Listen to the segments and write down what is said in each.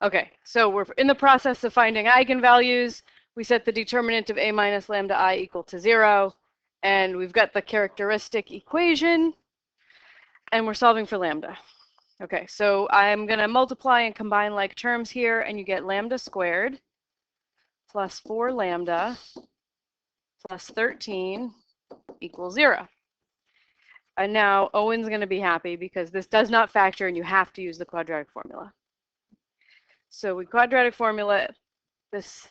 Okay, so we're in the process of finding eigenvalues. We set the determinant of a minus lambda I equal to 0, and we've got the characteristic equation, and we're solving for lambda. Okay, so I'm going to multiply and combine like terms here, and you get lambda squared plus 4 lambda plus 13 equals 0. And now Owen's going to be happy because this does not factor, and you have to use the quadratic formula. So we quadratic formula this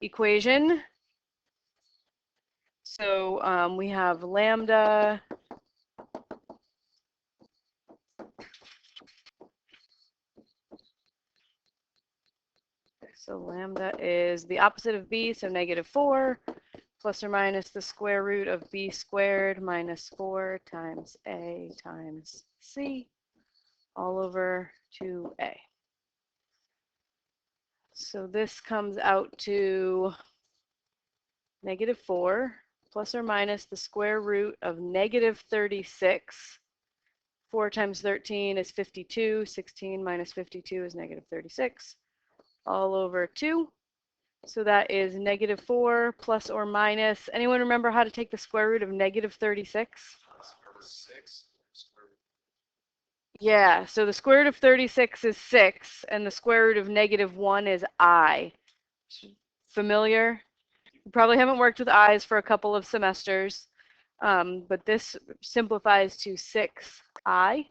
equation. So we have lambda so lambda is the opposite of b, so -4 plus or minus the square root of b squared minus 4 times a times c all over 2a. So this comes out to -4 plus or minus the square root of -36. 4 times 13 is 52. 16 minus 52 is -36. All over 2. So that is -4 plus or minus. Anyone remember how to take the square root of -36? Yeah, so the square root of 36 is 6, and the square root of -1 is I. Familiar? You probably haven't worked with i's for a couple of semesters, but this simplifies to 6i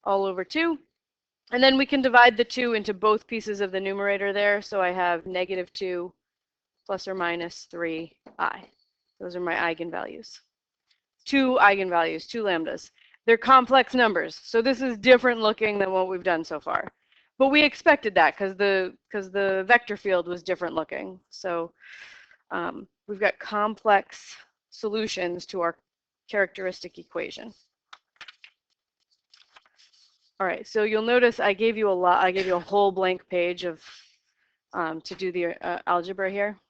all over 2. And then we can divide the 2 into both pieces of the numerator there. So I have -2 plus or minus 3i. Those are my eigenvalues. 2 eigenvalues, 2 lambdas. They're complex numbers. So this is different looking than what we've done so far. But we expected that because the vector field was different looking. So we've got complex solutions to our characteristic equation. All right, so you'll notice I gave you a whole blank page of to do the algebra here.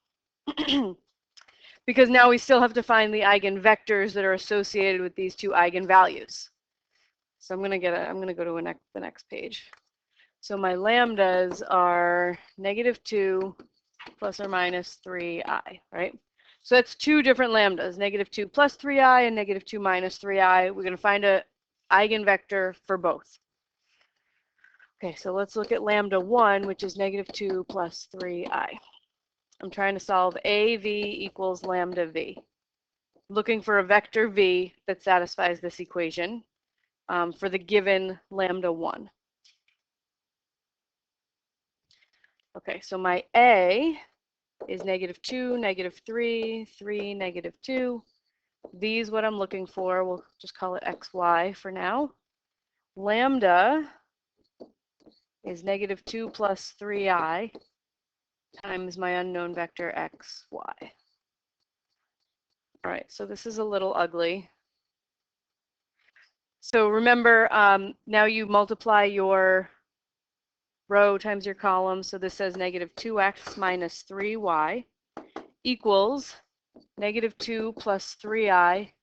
Because now we still have to find the eigenvectors that are associated with these two eigenvalues. So I'm going to go to the next page. So my lambdas are -2 plus or minus 3i, right? So that's two different lambdas, -2 plus 3i and -2 minus 3i. We're going to find an eigenvector for both. Okay, so let's look at lambda 1, which is -2 plus 3i. I'm trying to solve AV equals lambda v. Looking for a vector v that satisfies this equation for the given lambda 1. Okay, so my A is -2, -3, 3, -2. V is what I'm looking for. We'll just call it xy for now. Lambda is -2 plus 3i times my unknown vector xy. All right, so this is a little ugly. So remember, now you multiply your row times your column. So this says -2x minus 3y equals -2 plus 3i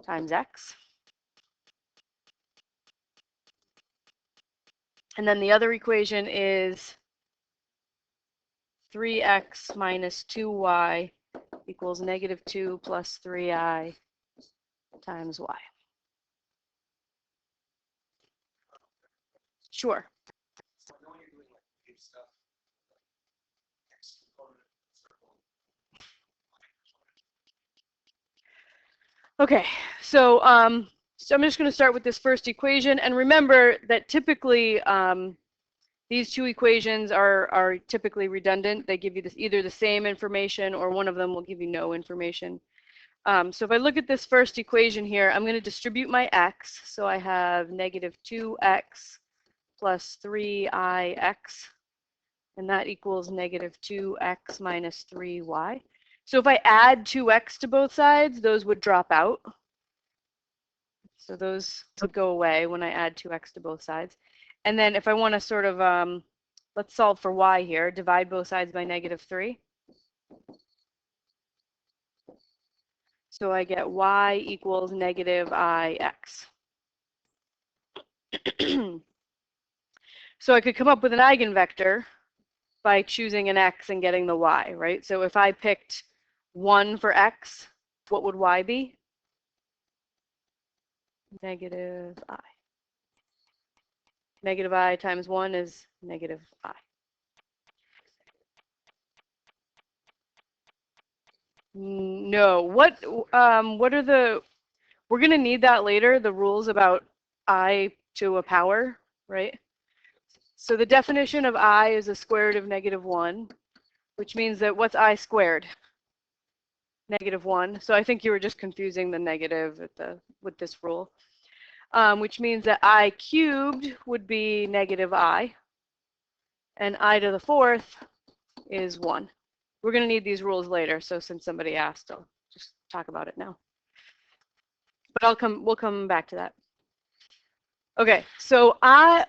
times x. And then the other equation is 3x minus 2y equals -2 plus 3i times y. Sure. Okay, so I'm just going to start with this first equation, and remember that typically these two equations are typically redundant. They give you either the same information or one of them will give you no information. So if I look at this first equation here, I'm going to distribute my x. So I have -2x plus 3ix, and that equals -2x minus 3y. So if I add 2x to both sides, those would drop out. So those would go away when I add 2x to both sides. And then if I want to sort of, let's solve for y here, divide both sides by -3. So I get y equals -ix. So I could come up with an eigenvector by choosing an x and getting the y, right? So if I picked 1 for x, what would y be? Negative I. Negative I times 1 is negative I. No. What are the, we're going to need that later, the rules about I to a power, right? So the definition of I is a square root of negative 1, which means that what's I squared? Negative 1. So I think you were just confusing the negative with this rule, which means that I cubed would be negative I, and I to the 4th is 1. We're going to need these rules later, so since somebody asked, I'll just talk about it now. But we'll come back to that. Okay, so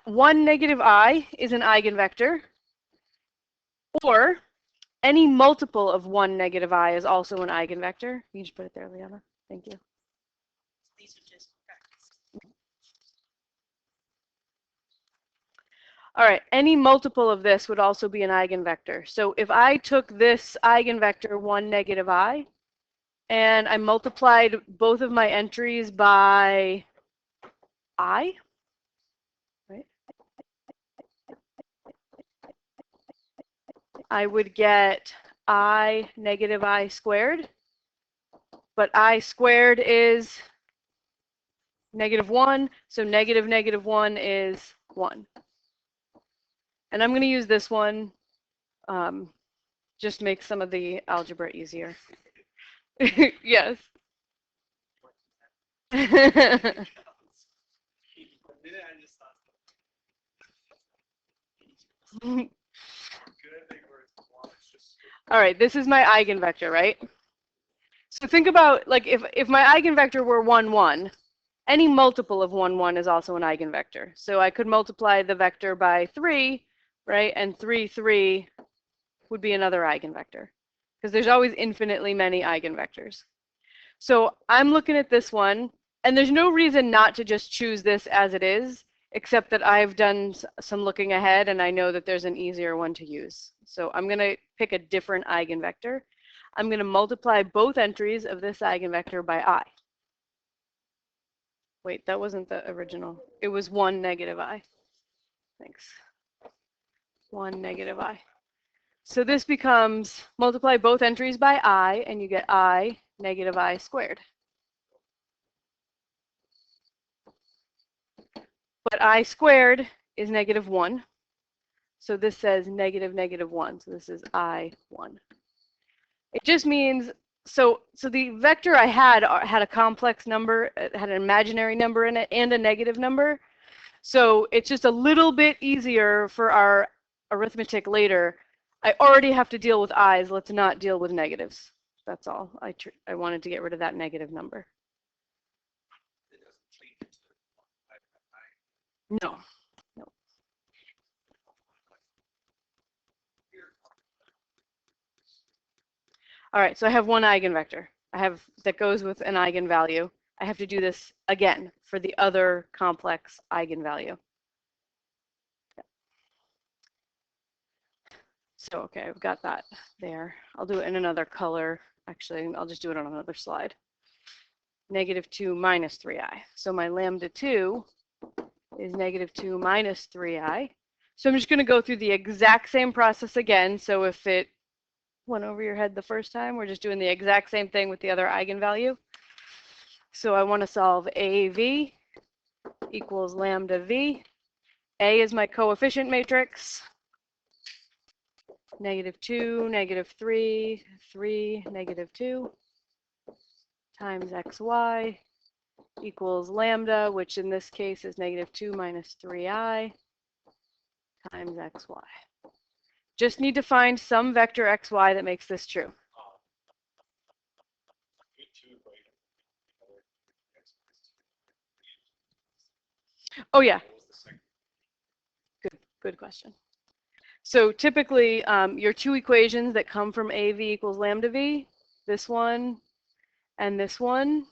1 negative I is an eigenvector, or any multiple of 1 negative I is also an eigenvector. You just put it there, Liana. Thank you. These are just facts. All right, any multiple of this would also be an eigenvector. So if I took this eigenvector 1 negative I, and I multiplied both of my entries by I, right? I would get I negative I squared, but I squared is negative 1, so negative negative 1 is 1. And I'm going to use this one, just make some of the algebra easier. Yes. All right, this is my eigenvector, right? So think about, like, if my eigenvector were 1, 1, any multiple of 1, 1 is also an eigenvector. So I could multiply the vector by 3, right? And 3, 3 would be another eigenvector, because there's always infinitely many eigenvectors. So I'm looking at this one, and there's no reason not to just choose this as it is, except that I've done some looking ahead, and I know that there's an easier one to use. So I'm going to pick a different eigenvector. I'm going to multiply both entries of this eigenvector by I. Wait, that wasn't the original. It was 1 negative I. Thanks. 1 negative I. So this becomes, multiply both entries by I, and you get I negative I squared. But I squared is negative 1. So this says negative negative 1. So this is I1. It just means, so the vector I had a complex number, it had an imaginary number in it and a negative number. So it's just a little bit easier for our arithmetic later. I already have to deal with i's. Let's not deal with negatives. That's all. I wanted to get rid of that negative number. No. No. All right, so I have one eigenvector. That goes with an eigenvalue. I have to do this again for the other complex eigenvalue. So, okay, I've got that there. I'll do it in another color. Actually, I'll just do it on another slide. Negative 2 minus 3i. So my lambda 2 is negative 2 minus 3i. So I'm just going to go through the exact same process again. So if it went over your head the first time, we're just doing the exact same thing with the other eigenvalue. So I want to solve AV equals lambda v. A is my coefficient matrix. Negative 2, negative 3, 3, negative 2 times xy equals lambda, which in this case is negative 2 minus 3i times xy. Just need to find some vector xy that makes this true. Oh, yeah. Good question. So typically, your two equations that come from AV equals lambda v, this one and this one,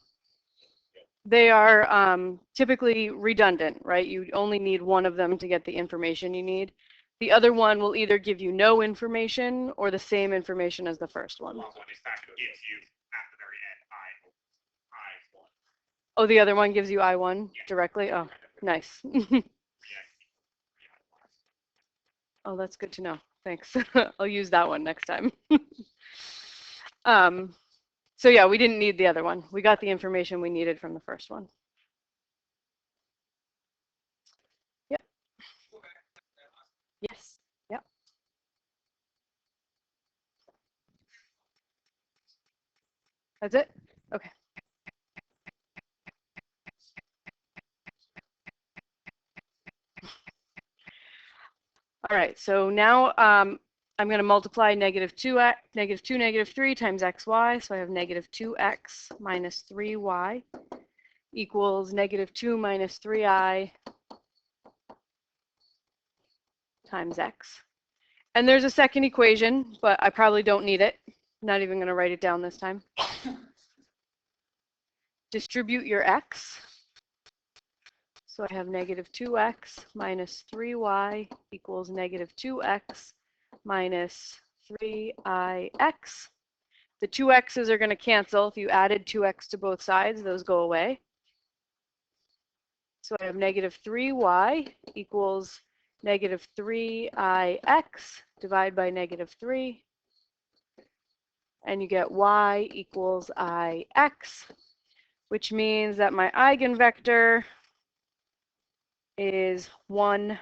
They are typically redundant, right? You only need one of them to get the information you need. The other one will either give you no information or the same information as the first one. Well, in fact, it gives you at the very end I1. Oh, the other one gives you I1 Yeah. directly? Oh, nice. Oh, that's good to know. Thanks. I'll use that one next time. So yeah, we didn't need the other one. We got the information we needed from the first one. Yep. Yes. Yep. That's it? Okay. All right, so now I'm going to multiply negative 2, negative 3 times xy. So I have negative 2x minus 3y equals negative 2 minus 3i times x. And there's a second equation, but I probably don't need it. Not even going to write it down this time. Distribute your x. So I have negative 2x minus 3y equals negative 2x minus 3ix. The 2x's are going to cancel. If you added 2x to both sides, those go away. So I have negative 3y equals negative 3ix divided by negative 3. And you get y equals ix, which means that my eigenvector is 1i.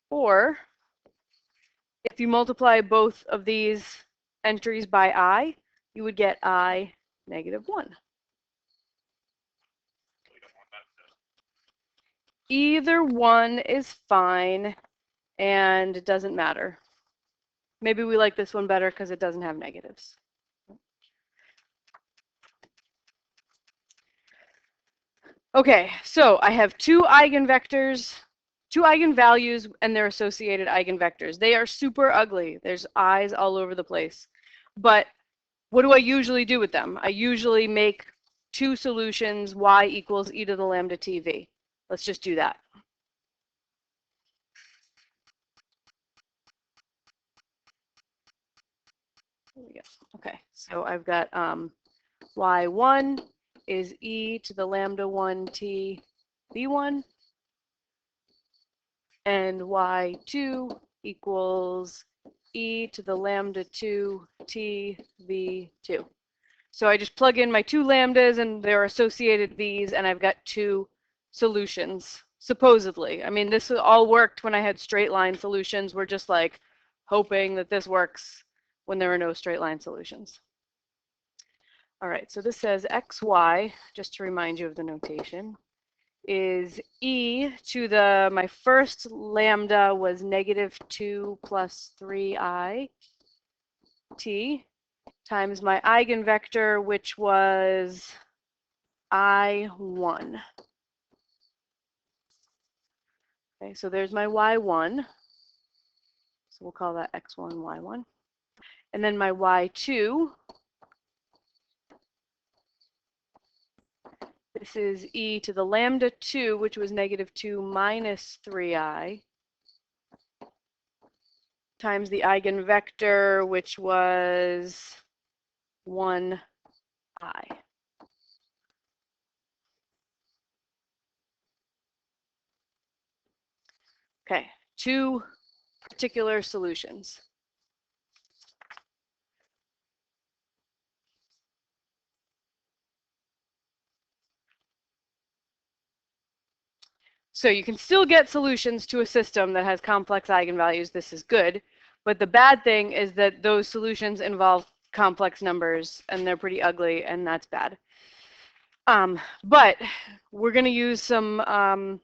Or if you multiply both of these entries by I, you would get I negative 1. Either one is fine, and it doesn't matter. Maybe we like this one better because it doesn't have negatives. Okay, so I have two eigenvectors, two eigenvalues, and their associated eigenvectors. They are super ugly. There's eyes all over the place. But what do I usually do with them? I usually make two solutions, y equals e to the lambda tv. Let's just do that. There we go. Okay, so I've got y1 is e to the lambda 1 t v1, and y2 equals e to the lambda 2 t v2. So I just plug in my two lambdas and their associated v's, and I've got two solutions, supposedly. I mean, this all worked when I had straight line solutions. We're just like hoping that this works when there are no straight line solutions. All right, so this says xy, just to remind you of the notation, is e to the, my first lambda was negative 2 plus 3i t times my eigenvector, which was I1. Okay, so there's my y1. So we'll call that x1, y1. And then my y2, this is e to the lambda 2, which was negative 2 minus 3i, times the eigenvector, which was 1i. Okay, two particular solutions. So you can still get solutions to a system that has complex eigenvalues. This is good. But the bad thing is that those solutions involve complex numbers, and they're pretty ugly, and that's bad. But we're going to use some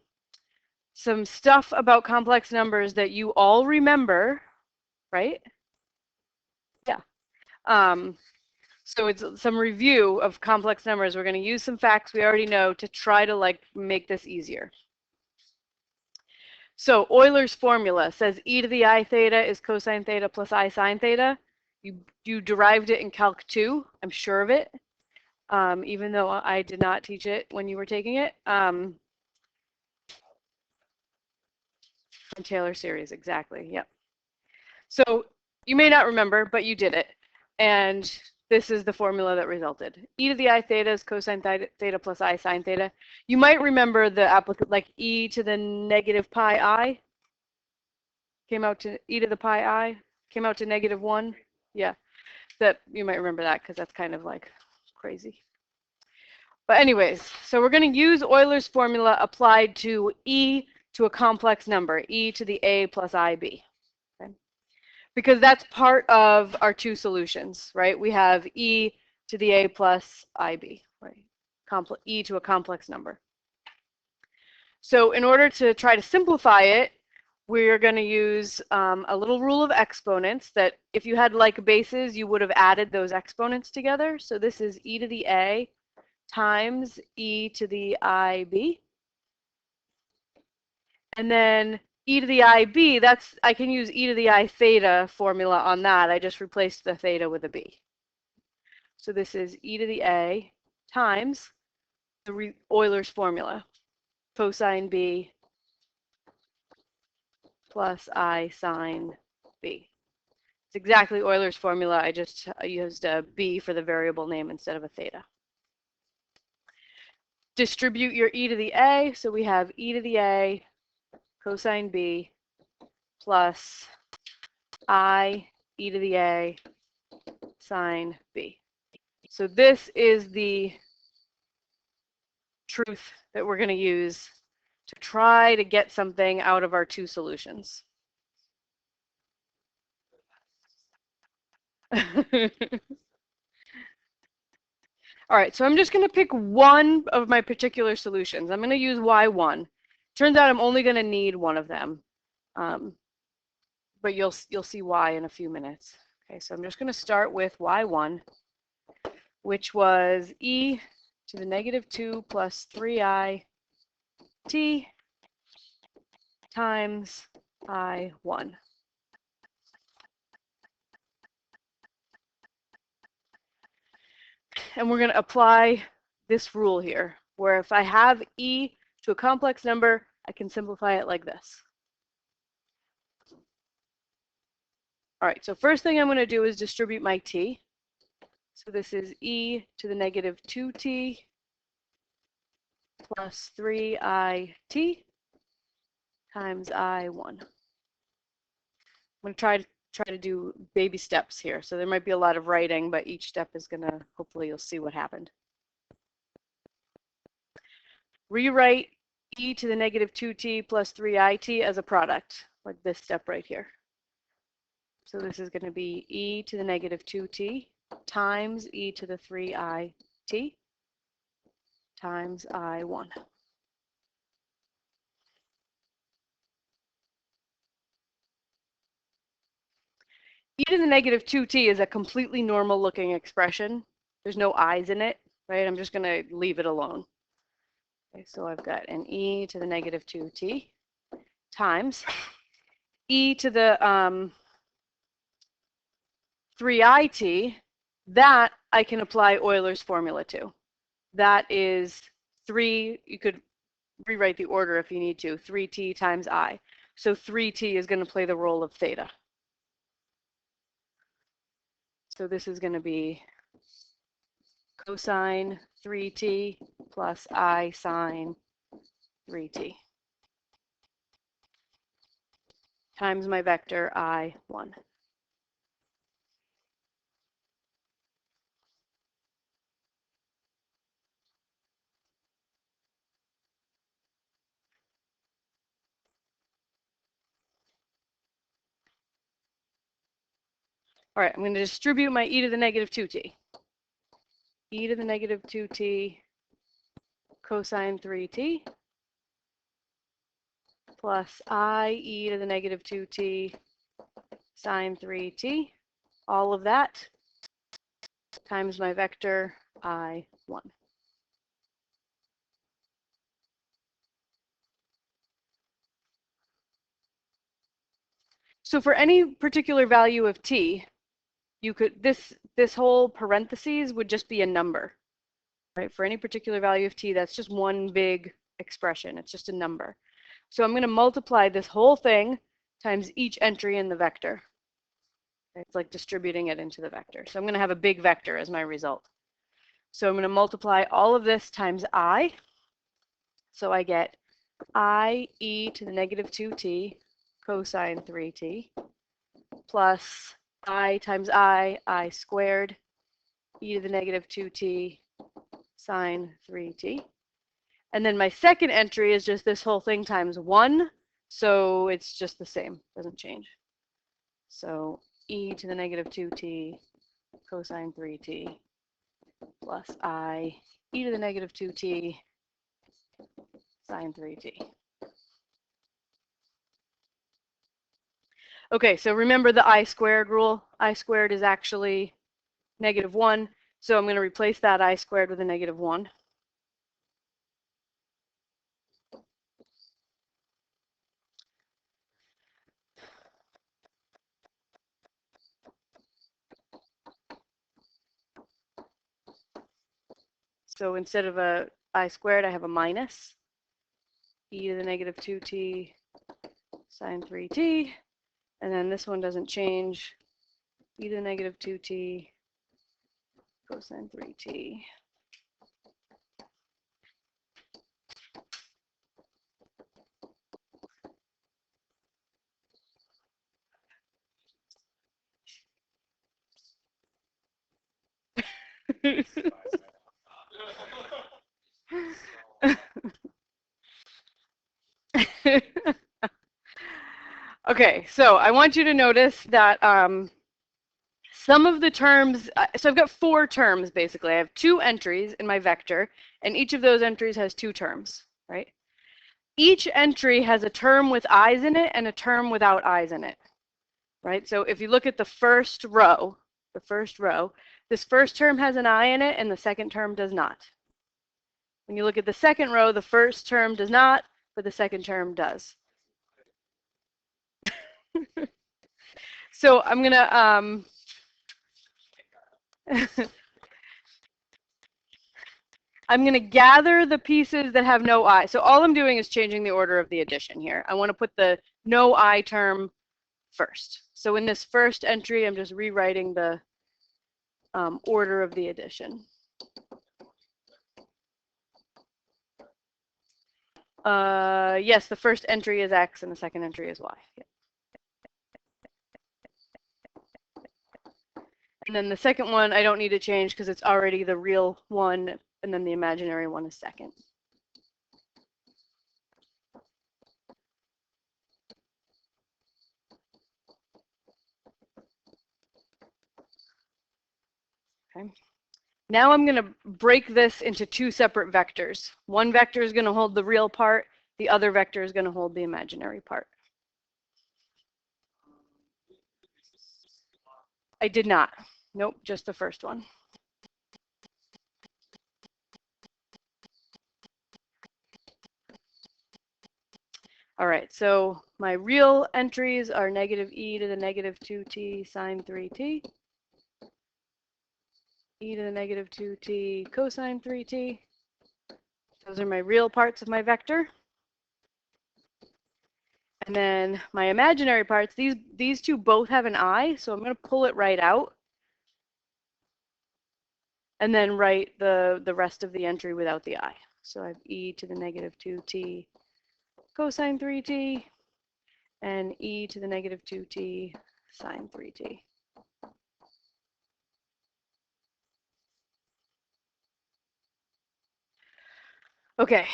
stuff about complex numbers that you all remember, right? Yeah. So it's some review of complex numbers. We're going to use some facts we already know to try to like make this easier. So Euler's formula says e to the I theta is cosine theta plus I sine theta. You derived it in Calc 2, I'm sure of it, even though I did not teach it when you were taking it. And Taylor series, exactly, yep. So you may not remember, but you did it. And this is the formula that resulted. E to the I theta is cosine theta plus I sine theta. You might remember the applicate, like e to the negative pi I came out to e to the pi I came out to -1. Yeah, that you might remember that because that's kind of like crazy. But anyways, so we're going to use Euler's formula applied to e to a complex number, e to the a plus ib. Okay? Because that's part of our two solutions, right? We have e to the a plus ib, right? E to a complex number. So in order to try to simplify it, we're going to use a little rule of exponents that if you had like bases, you would have added those exponents together. So this is e to the a times e to the ib. And then e to the ib, I can use e to the I theta formula on that. I just replaced the theta with a b. So this is e to the a times the Euler's formula, cosine b plus I sine b. It's exactly Euler's formula. I just used a b for the variable name instead of a theta. Distribute your e to the a, so we have e to the a cosine b plus I e to the a sine b. So this is the truth that we're going to use to try to get something out of our two solutions. All right, so I'm just going to pick one of my particular solutions. I'm going to use y1. Turns out I'm only going to need one of them, but you'll see why in a few minutes. Okay, so I'm just going to start with y1, which was e to the -2 plus 3i t times I1. And we're going to apply this rule here, where if I have e to a complex number, I can simplify it like this. All right, so first thing I'm going to do is distribute my t. So this is e to the -2t plus 3it times I1. I'm going to try to do baby steps here. So there might be a lot of writing, but each step is going to, hopefully you'll see what happened. Rewrite e to the -2t plus 3it as a product, like this step right here. So this is going to be e to the -2t times e to the 3it times I1. E to the -2t is a completely normal looking expression. There's no i's in it, right? I'm just going to leave it alone. Okay, so I've got an e to the -2t times e to the 3it. That I can apply Euler's formula to. That is 3, you could rewrite the order if you need to, 3t times I. So 3t is going to play the role of theta. So this is going to be cosine 3t plus I sine 3t times my vector I1. All right, I'm going to distribute my e to the -2t. E to the -2t cosine 3t plus I e to the -2t sine 3t, all of that times my vector I1. So for any particular value of t, you could, this whole parentheses would just be a number, right? For any particular value of t, that's just one big expression. It's just a number. So I'm going to multiply this whole thing times each entry in the vector. It's like distributing it into the vector. So I'm going to have a big vector as my result. So I'm going to multiply all of this times I. So I get I e to the negative 2t cosine 3t plus I times I squared e to the negative 2t sine 3t. And then my second entry is just this whole thing times 1. So it's just the same, doesn't change. So e to the negative 2t cosine 3t plus I e to the negative 2t sine 3t. Okay, so remember the I squared rule. I squared is actually negative 1. So I'm going to replace that I squared with a negative 1. So instead of a I squared, I have a minus e to the negative 2t sine 3t. And then this one doesn't change. E to the negative 2t cosine 3t. Okay, so I want you to notice that some of the terms, so I've got 4 terms basically. I have 2 entries in my vector, and each of those entries has 2 terms, right? Each entry has a term with i's in it and a term without i's in it, right? So if you look at the first row, this first term has an I in it and the second term does not. When you look at the second row, the first term does not, but the second term does. So I'm gonna I'm gonna gather the pieces that have no I. So all I'm doing is changing the order of the addition here. I want to put the no I term first. So in this first entry, I'm just rewriting the order of the addition. Yes, the first entry is X and the second entry is Y. Yeah. And then the second one, I don't need to change because it's already the real one, and then the imaginary one is second. Okay. Now I'm going to break this into 2 separate vectors. One vector is going to hold the real part. The other vector is going to hold the imaginary part. I did not. Nope, just the first one. All right, so my real entries are negative e to the negative 2t sine 3t, e to the negative 2t cosine 3t. Those are my real parts of my vector. And then my imaginary parts, these 2 both have an I, so I'm going to pull it right out. And then write the rest of the entry without the I. So I have e to the negative 2t cosine 3t and e to the negative 2t sine 3t. Okay,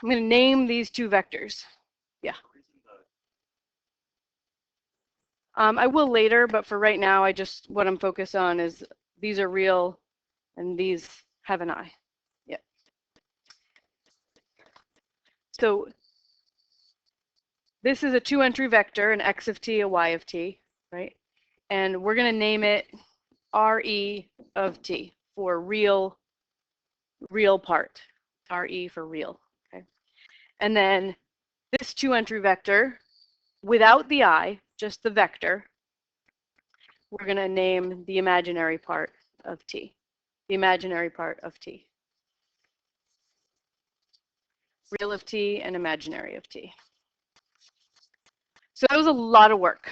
I'm going to name these 2 vectors. Yeah. I will later, but for right now, what I'm focused on is these are real and these have an I. Yeah. So this is a 2-entry vector, an x of t, a y of t, right? And we're going to name it RE of t for real part. RE for real. Okay. And then this 2-entry vector without the I, just the vector, we're going to name the imaginary part of t. The imaginary part of t. Real of t and imaginary of t. So that was a lot of work,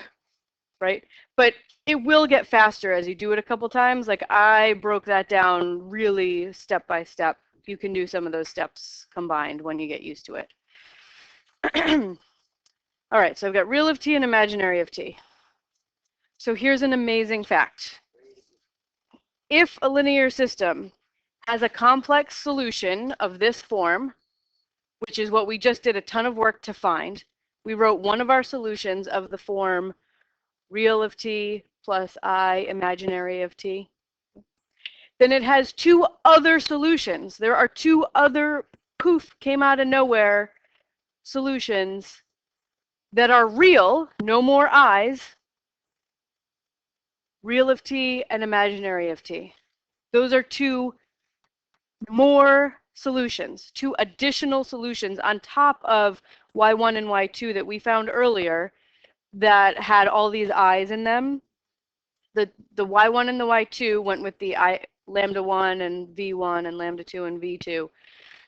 right? But it will get faster as you do it a couple times. Like I broke that down really step by step. You can do some of those steps combined when you get used to it. All right, so I've got real of t and imaginary of t. So here's an amazing fact. If a linear system has a complex solution of this form, which is what we just did a ton of work to find, we wrote one of our solutions of the form real of t plus I imaginary of t. Then it has two other solutions. There are two other poof came out of nowhere solutions that are real, no more i's, real of t and imaginary of t. Those are two more solutions, two additional solutions on top of y1 and y2 that we found earlier that had all these i's in them. The y1 and the y2 went with the lambda 1 and v1 and lambda 2 and v2.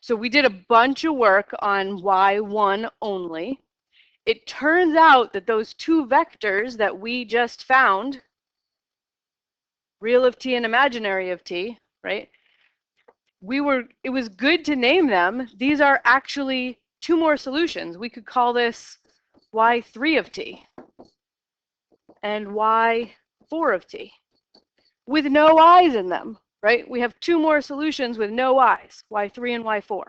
So we did a bunch of work on y1 only. It turns out that those two vectors that we just found, real of t and imaginary of t, right? It was good to name them. These are actually two more solutions. We could call this y3 of t and y4 of t with no i's in them, right? We have two more solutions with no i's, y3 and y4,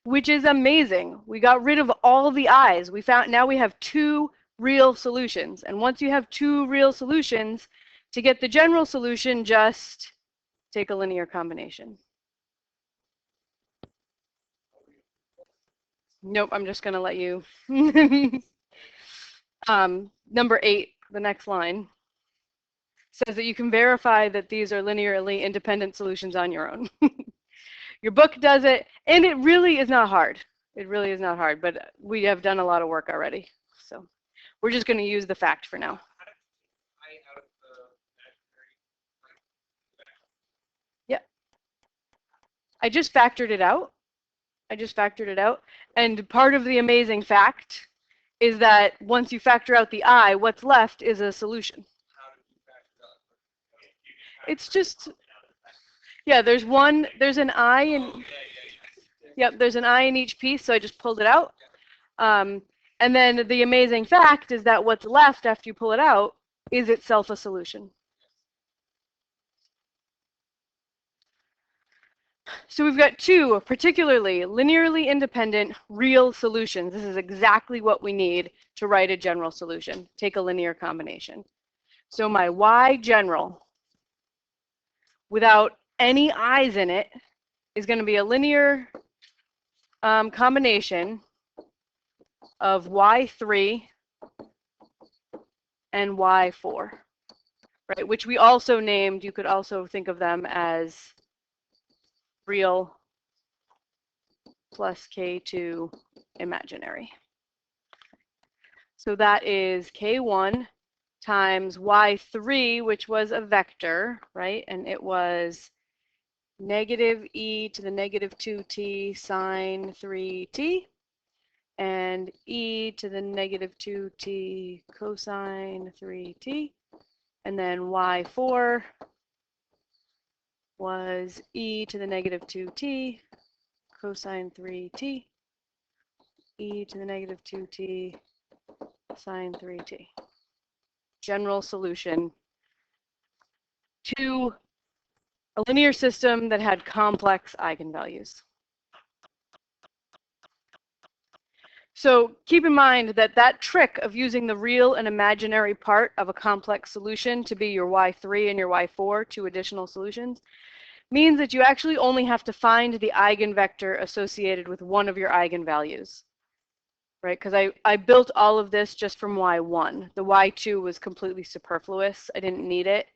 which is amazing. We got rid of all the i's. Now we have two real solutions. And once you have two real solutions, to get the general solution, just take a linear combination. Nope, I'm just going to let you. Number 8, the next line, says that you can verify that these are linearly independent solutions on your own. Your book does it, and it really is not hard. It really is not hard, but we have done a lot of work already. So we're just going to use the fact for now. Yeah. I just factored it out. And part of the amazing fact is that once you factor out the I, what's left is a solution. It's just, yeah, there's an I in, yep, there's an I in each piece, so I just pulled it out. And then the amazing fact is that what's left after you pull it out is itself a solution. So we've got two particularly linearly independent real solutions. This is exactly what we need to write a general solution. Take a linear combination. So my y general, without any i's in it, is going to be a linear combination of y3 and y4, right? Which we also named, you could also think of them as real plus k2 imaginary. So that is k1 times y3, which was a vector, right? And it was negative e to the negative 2t sine 3t, and e to the negative 2t cosine 3t. And then y4 was e to the negative 2t cosine 3t, e to the negative 2t sine 3t. General solution to a linear system that had complex eigenvalues. So keep in mind that that trick of using the real and imaginary part of a complex solution to be your y3 and your y4, two additional solutions, means that you actually only have to find the eigenvector associated with one of your eigenvalues, right? Because I built all of this just from y1. The y2 was completely superfluous. I didn't need it.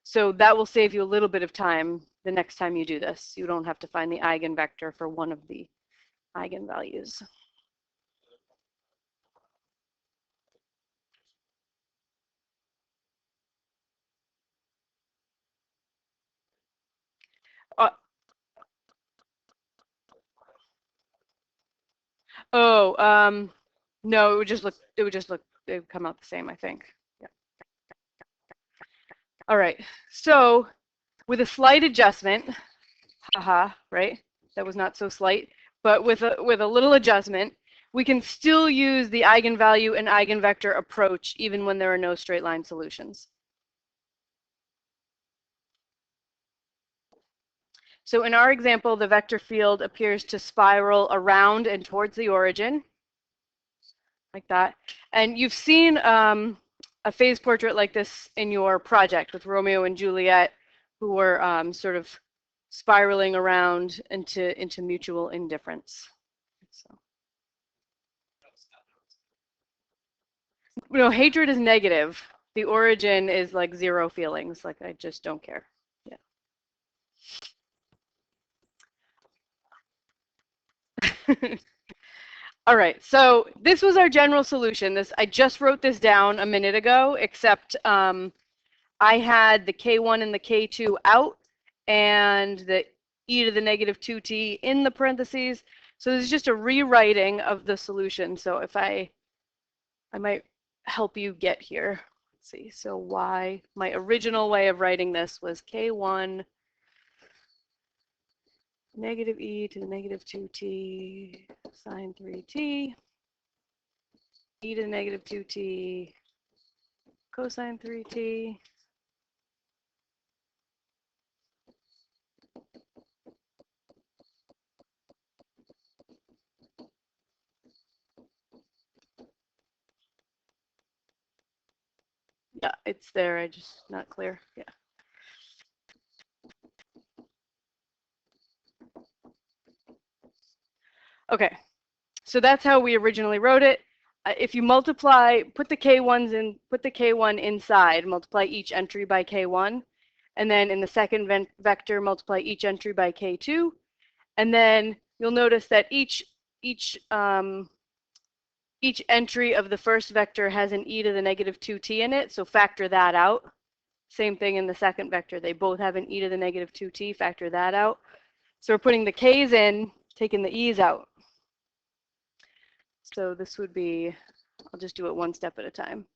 So that will save you a little bit of time the next time you do this. You don't have to find the eigenvector for one of the eigenvalues. Oh, no, it would come out the same, I think. Yeah. All right, so with a slight adjustment, haha, right? That was not so slight, but with a little adjustment, we can still use the eigenvalue and eigenvector approach even when there are no straight line solutions. So in our example, the vector field appears to spiral around and towards the origin, like that. And you've seen a phase portrait like this in your project with Romeo and Juliet, who were sort of spiraling around into mutual indifference. So. No, hatred is negative. The origin is like zero feelings, like I just don't care. Yeah. All right, so this was our general solution. I just wrote this down a minute ago, except I had the K1 and the K2 out and the e to the negative 2t in the parentheses. So this is just a rewriting of the solution. So if I might help you get here. Let's see, so my original way of writing this was K1 negative e to the negative 2t sine 3t, e to the negative 2t cosine 3t, yeah, it's there, I just not clear, yeah. Okay, so that's how we originally wrote it. If you multiply, put the K1 inside, multiply each entry by K1, and then in the second vector, multiply each entry by K2, and then you'll notice that each entry of the first vector has an e to the negative 2t in it, so factor that out. Same thing in the second vector. They both have an e to the negative 2t, factor that out. So we're putting the k's in, taking the e's out. So this would be, I'll just do it one step at a time.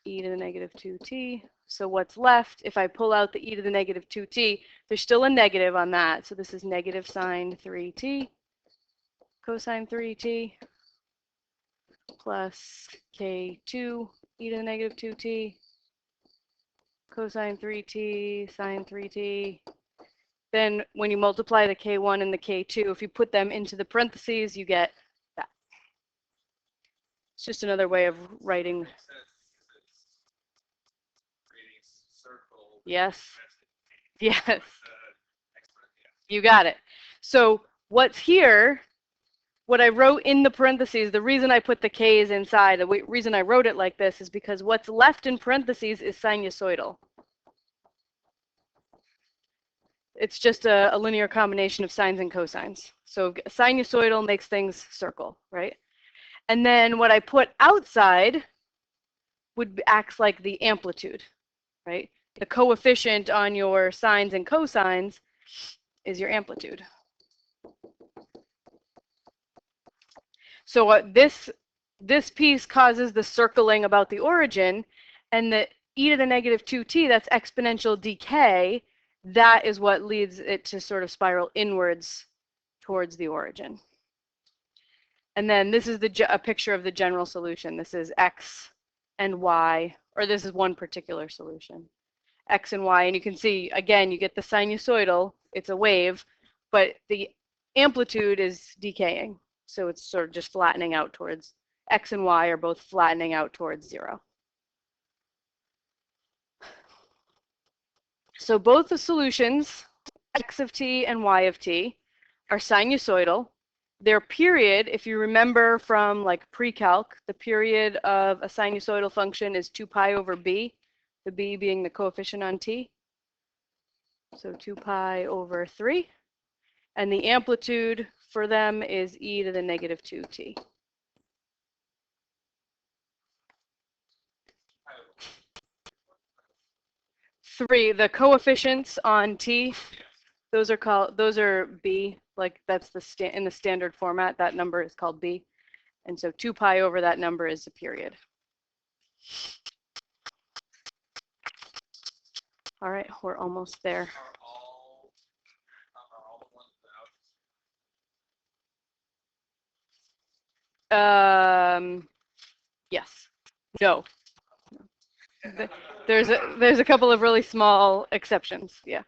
E to the negative 2t. So what's left, if I pull out the e to the negative 2t, there's still a negative on that. So this is negative sine 3t, cosine 3t, plus k2 e to the negative 2t, cosine 3t, sine 3t. Then when you multiply the k1 and the k2, if you put them into the parentheses, you get that. It's just another way of writing. Yes. Yes. You got it. So what's here, what I wrote in the parentheses, the reason I put the k's inside, the reason I wrote it like this is because what's left in parentheses is sinusoidal. It's just a linear combination of sines and cosines. So sinusoidal makes things circle, right? And then what I put outside acts like the amplitude, right? The coefficient on your sines and cosines is your amplitude. So this piece causes the circling about the origin, and the e to the negative 2t, that's exponential decay, that is what leads it to sort of spiral inwards towards the origin. And then this is a picture of the general solution. This is x and y, or this is one particular solution, x and y. And you can see, again, you get the sinusoidal, it's a wave, but the amplitude is decaying. So it's sort of just flattening out towards, x and y are both flattening out towards 0. So both the solutions, x of t and y of t, are sinusoidal. Their period, if you remember from like pre-calc, the period of a sinusoidal function is 2 pi over b, the b being the coefficient on t. So 2 pi over 3. And the amplitude for them is e to the negative 2t. The coefficients on t, Those are B, like that's in the standard format, that number is called B. And so 2 pi over that number is the period. All right, we're almost there. Are all the ones without? Yes. No. There's a couple of really small exceptions. Yeah.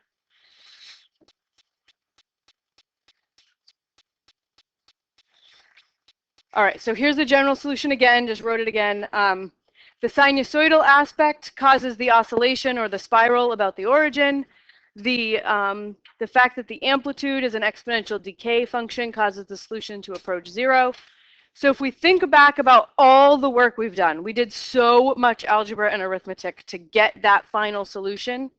All right, so here's the general solution again, just wrote it again. The sinusoidal aspect causes the oscillation or the spiral about the origin. The fact that the amplitude is an exponential decay function causes the solution to approach 0. So if we think back about all the work we've done, we did so much algebra and arithmetic to get that final solution.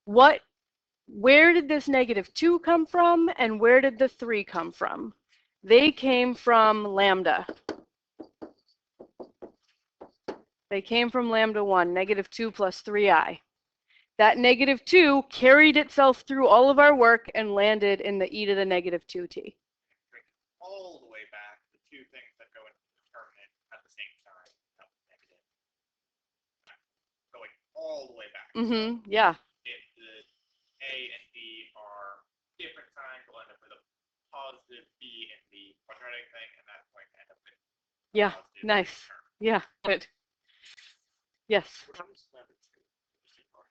Where did this -2 come from, and where did the 3 come from? They came from lambda. They came from lambda 1, -2 plus 3i. That -2 carried itself through all of our work and landed in the e to the -2t. All the way back, the two things that go into the determinant at the same time, negative. Going all the way back. Mm-hmm. Yeah. If the A and B are different signs, we'll end up with a positive B in the quadratic thing, and that's going to end up with Yeah. Nice. term. Yeah. Good. Yes.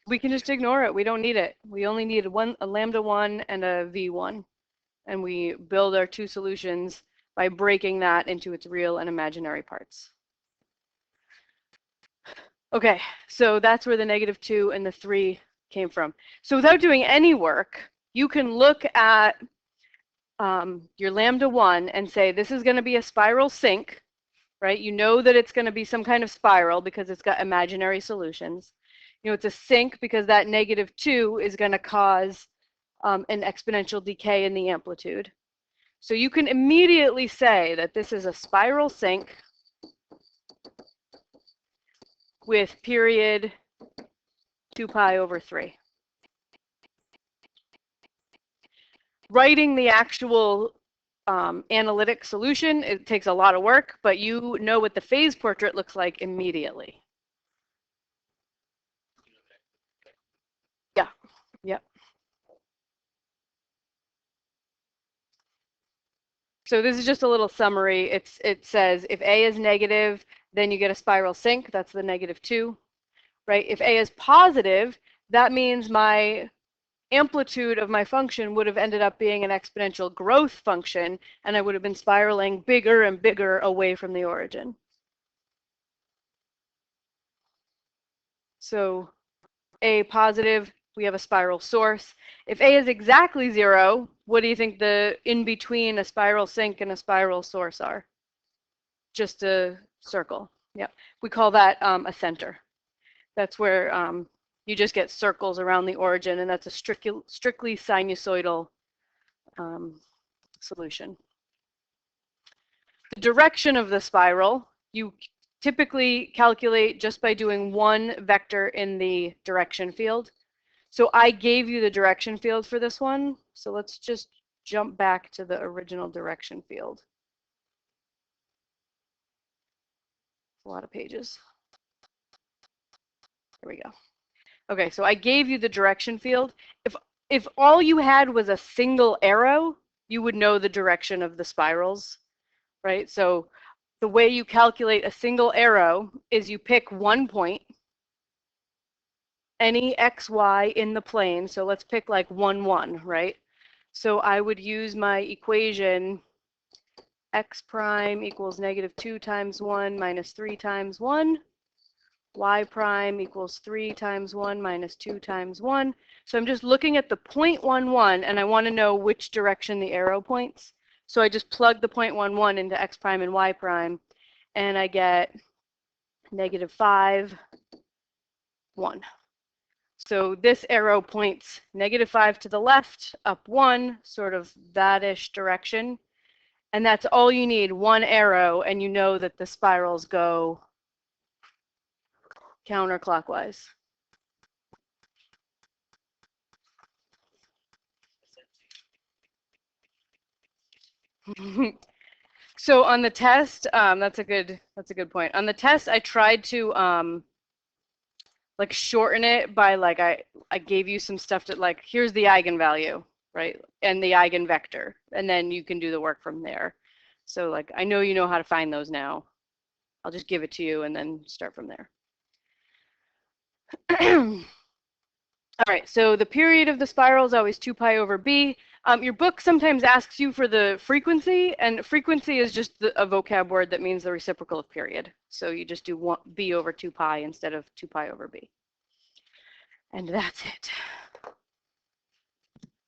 We can just ignore it. We don't need it. We only need a lambda 1 and a v1. And we build our two solutions by breaking that into its real and imaginary parts. Okay, so that's where the -2 and the 3 came from. So without doing any work, you can look at your lambda 1 and say, this is going to be a spiral sink, right? You know that it's going to be some kind of spiral because it's got imaginary solutions. You know, it's a sink because that -2 is going to cause an exponential decay in the amplitude. So you can immediately say that this is a spiral sink with period 2 pi over 3. Writing the actual analytic solution, it takes a lot of work, but you know what the phase portrait looks like immediately. Yeah, yep. So this is just a little summary. It says if A is negative, then you get a spiral sink. That's the -2, right? If A is positive, that means my amplitude of my function would have ended up being an exponential growth function, and I would have been spiraling bigger and bigger away from the origin. So A positive, we have a spiral source. If A is exactly 0, what do you think the in between a spiral sink and a spiral source are? Just a circle. Yep. We call that a center. That's where you just get circles around the origin, and that's a strictly sinusoidal solution. The direction of the spiral, you typically calculate just by doing one vector in the direction field. So I gave you the direction field for this one. So let's just jump back to the original direction field. A lot of pages. There we go. Okay, so I gave you the direction field. If all you had was a single arrow, you would know the direction of the spirals, right? So the way you calculate a single arrow is you pick one point, any x, y in the plane. So let's pick like 1, 1, right? So I would use my equation x prime equals -2 times 1 minus 3 times 1. Y prime equals 3 times 1 minus 2 times 1. So I'm just looking at the 0.11, and I want to know which direction the arrow points. So I just plug the 0.11 into x prime and y prime, and I get -5, 1. So this arrow points -5 to the left, up 1, sort of that-ish direction. And that's all you need, one arrow, and you know that the spirals go counterclockwise. So on the test, that's a good point. On the test, I tried to like shorten it by like I gave you some stuff to like here's the eigenvalue, right? And the eigenvector, and then you can do the work from there. So like I know you know how to find those now. I'll just give it to you and then start from there. All right, so the period of the spiral is always 2 pi over b. Your book sometimes asks you for the frequency, and frequency is just a vocab word that means the reciprocal of period. So you just do b over 2 pi instead of 2 pi over b. And that's it.